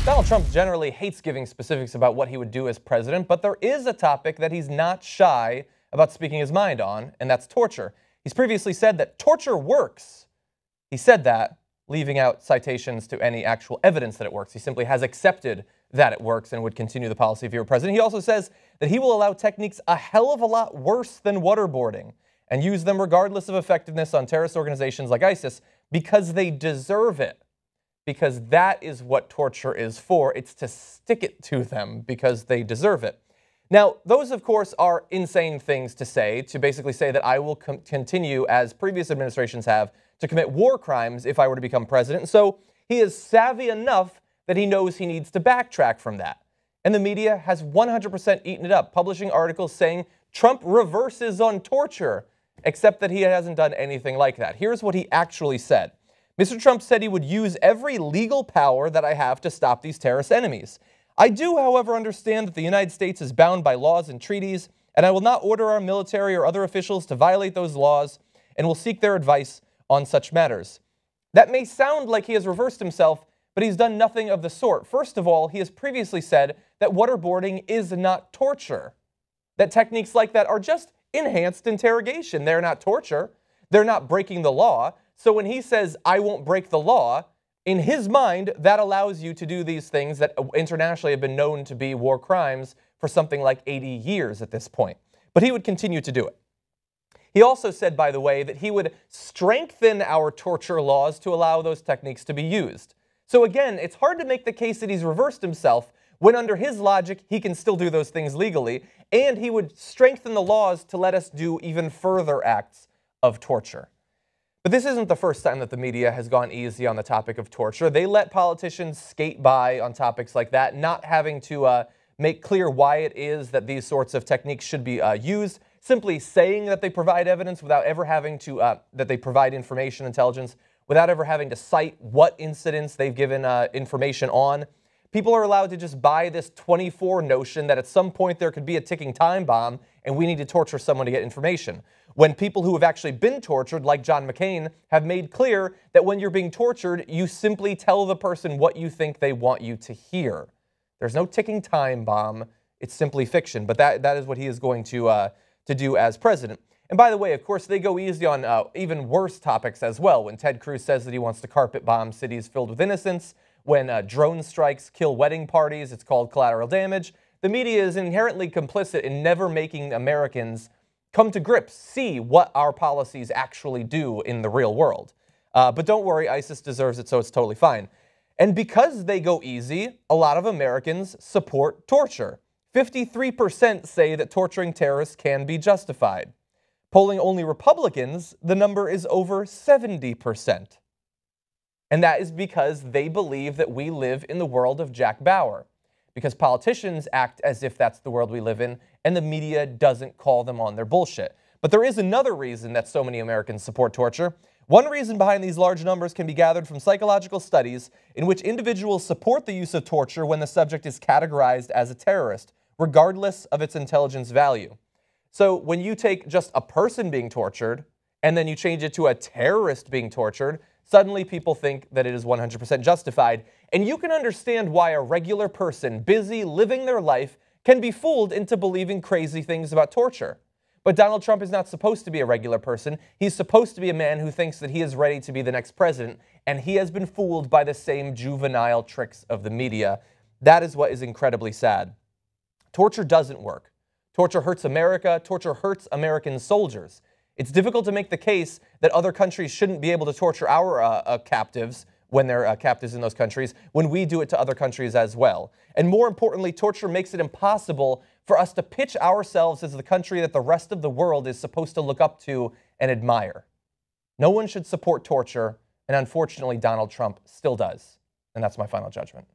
Donald Trump generally hates giving specifics about what he would do as president, but there is a topic that he's not shy about speaking his mind on, and that's torture. He's previously said that torture works. He said that, leaving out citations to any actual evidence that it works. He simply has accepted that it works and would continue the policy if he were president. He also says that he will allow techniques a hell of a lot worse than waterboarding and use them regardless of effectiveness on terrorist organizations like ISIS because they deserve it. Because that is what torture is for. It's to stick it to them because they deserve it. Now, those, of course, are insane things to say, to basically say that I will continue, as previous administrations have, to commit war crimes if I were to become president. So he is savvy enough that he knows he needs to backtrack from that. And the media has 100% eaten it up, publishing articles saying Trump reverses on torture, except that he hasn't done anything like that. Here's what he actually said. Mr. Trump said he would use every legal power that I have to stop these terrorist enemies. I do, however, understand that the United States is bound by laws and treaties, and I will not order our military or other officials to violate those laws and will seek their advice on such matters. That may sound like he has reversed himself, but he's done nothing of the sort. First of all, he has previously said that waterboarding is not torture, that techniques like that are just enhanced interrogation. They're not torture. They're not breaking the law. So when he says, I won't break the law, in his mind, that allows you to do these things that internationally have been known to be war crimes for something like 80 years at this point. But he would continue to do it. He also said, by the way, that he would strengthen our torture laws to allow those techniques to be used. So again, it's hard to make the case that he's reversed himself when under his logic, he can still do those things legally, and he would strengthen the laws to let us do even further acts of torture. But this isn't the first time that the media has gone easy on the topic of torture. They let politicians skate by on topics like that, not having to make clear why it is that these sorts of techniques should be used, simply saying that they provide evidence without ever having to, that they provide information, intelligence, without ever having to cite what incidents they've given information on. People are allowed to just buy this 24 notion that at some point there could be a ticking time bomb and we need to torture someone to get information. When people who have actually been tortured, like John McCain, have made clear that when you're being tortured, you simply tell the person what you think they want you to hear. There's no ticking time bomb. It's simply fiction. But that is what he is going to do as president. And by the way, of course, they go easy on even worse topics as well. When Ted Cruz says that he wants to carpet bomb cities filled with innocents, when drone strikes kill wedding parties, it's called collateral damage. The media is inherently complicit in never making Americans come to grips, see what our policies actually do in the real world. But don't worry, ISIS deserves it, so it's totally fine. And because they go easy, a lot of Americans support torture. 53% say that torturing terrorists can be justified. Polling only Republicans, the number is over 70%. And that is because they believe that we live in the world of Jack Bauer. Because politicians act as if that's the world we live in, and the media doesn't call them on their bullshit. But there is another reason that so many Americans support torture. One reason behind these large numbers can be gathered from psychological studies in which individuals support the use of torture when the subject is categorized as a terrorist, regardless of its intelligence value. So when you take just a person being tortured, and then you change it to a terrorist being tortured, suddenly people think that it is 100% justified. And you can understand why a regular person, busy living their life, can be fooled into believing crazy things about torture. But Donald Trump is not supposed to be a regular person. He's supposed to be a man who thinks that he is ready to be the next president, and he has been fooled by the same juvenile tricks of the media. That is what is incredibly sad. Torture doesn't work. Torture hurts America. Torture hurts American soldiers. It's difficult to make the case that other countries shouldn't be able to torture our captives when they're captives in those countries, when we do it to other countries as well. And more importantly, torture makes it impossible for us to pitch ourselves as the country that the rest of the world is supposed to look up to and admire. No one should support torture, and unfortunately, Donald Trump still does. And that's my final judgment.